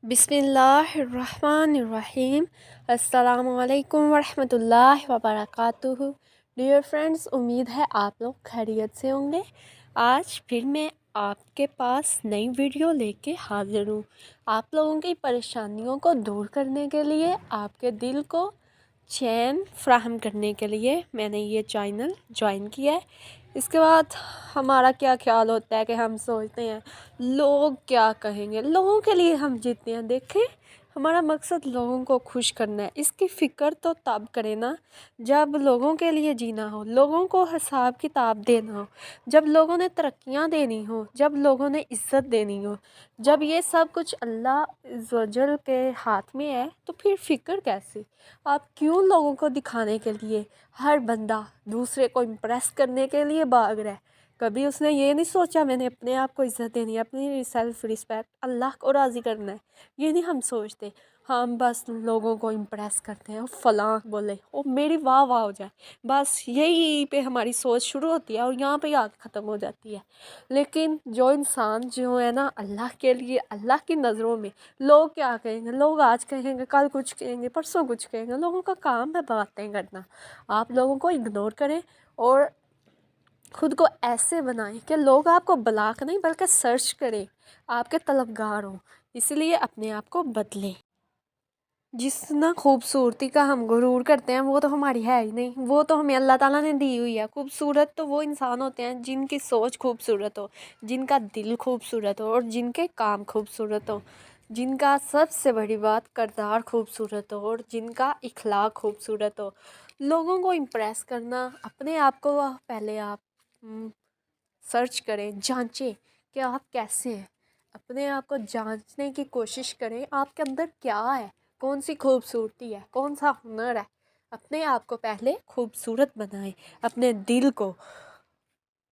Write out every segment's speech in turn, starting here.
बिस्मिल्लाहिर्रहमानिर्रहीम। अस्सलामु अलैकुम वरहमतुल्लाहि वबरकातुहू। डियर फ्रेंड्स, उम्मीद है आप लोग खैरियत से होंगे। आज फिर मैं आपके पास नई वीडियो लेके हाजिर हूँ। आप लोगों की परेशानियों को दूर करने के लिए, आपके दिल को चैन फ्राहम करने के लिए मैंने ये चैनल ज्वाइन किया है। इसके बाद हमारा क्या ख्याल होता है कि हम सोचते हैं लोग क्या कहेंगे, लोगों के लिए हम जीते हैं। देखें, हमारा मकसद लोगों को खुश करना है। इसकी फ़िक्र तो तब करें ना जब लोगों के लिए जीना हो, लोगों को हिसाब किताब देना हो, जब लोगों ने तरक्कियां देनी हो, जब लोगों ने इज़्ज़त देनी हो। जब ये सब कुछ अल्लाह अज़्ज़वजल के हाथ में है तो फिर फ़िक्र कैसे? आप क्यों लोगों को दिखाने के लिए, हर बंदा दूसरे को इम्प्रेस करने के लिए भाग रहा है। कभी उसने ये नहीं सोचा मैंने अपने आप को इज़्ज़त देनी है, अपनी सेल्फ़ रिस्पेक्ट, अल्लाह को राज़ी करना है। ये नहीं हम सोचते। हम बस लोगों को इम्प्रेस करते हैं, फ़लाँ बोले ओ मेरी वाह वाह हो जाए, बस यही पे हमारी सोच शुरू होती है और यहाँ पे आके ख़त्म हो जाती है। लेकिन जो इंसान जो है ना अल्लाह के लिए, अल्लाह की नज़रों में लोग क्या कहेंगे, लोग आज कहेंगे, कल कुछ कहेंगे, परसों कुछ कहेंगे। लोगों का काम है बातें करना। आप लोगों को इग्नोर करें और खुद को ऐसे बनाएं कि लोग आपको ब्लॉक नहीं बल्कि सर्च करें, आपके तलबगार हों। इसलिए अपने आप को बदलें। जितना खूबसूरती का हम गुरूर करते हैं वो तो हमारी है ही नहीं, वो तो हमें अल्लाह ताला ने दी हुई है। खूबसूरत तो वो इंसान होते हैं जिनकी सोच खूबसूरत हो, जिनका दिल खूबसूरत हो और जिनके काम खूबसूरत हो, जिनका सबसे बड़ी बात किरदार खूबसूरत हो और जिनका इखलाक खूबसूरत हो। लोगों को इम्प्रेस करना, अपने आप को पहले आप सर्च करें, जांचें कि आप कैसे हैं। अपने आप को जांचने की कोशिश करें, आपके अंदर क्या है, कौन सी खूबसूरती है, कौन सा हुनर है। अपने आप को पहले खूबसूरत बनाएं, अपने दिल को,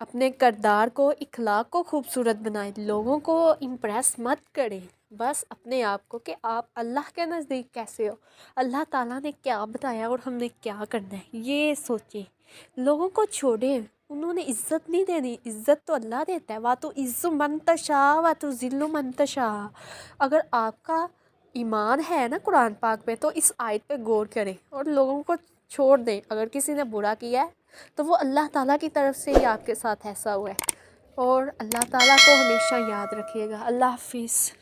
अपने किरदार को, इखलाक को खूबसूरत बनाएं। लोगों को इम्प्रेस मत करें, बस अपने आप को कि आप अल्लाह के नज़दीक कैसे हो, अल्लाह ताला ने क्या बताया और हमने क्या करना है, ये सोचें। लोगों को छोड़ें, उन्होंने इज़्ज़त नहीं देनी, इज़्ज़त तो अल्लाह देता है। वा तो इज़्ज़ु मन तशा व तो ज़िल्लु मन तशा। अगर आपका ईमान है ना कुरान पाक पे तो इस आयत पे गौर करें और लोगों को छोड़ दें। अगर किसी ने बुरा किया है तो वो अल्लाह ताला की तरफ से ही आपके साथ ऐसा हुआ है। और अल्लाह ताला को हमेशा याद रखिएगा। अल्लाह हाफिज़।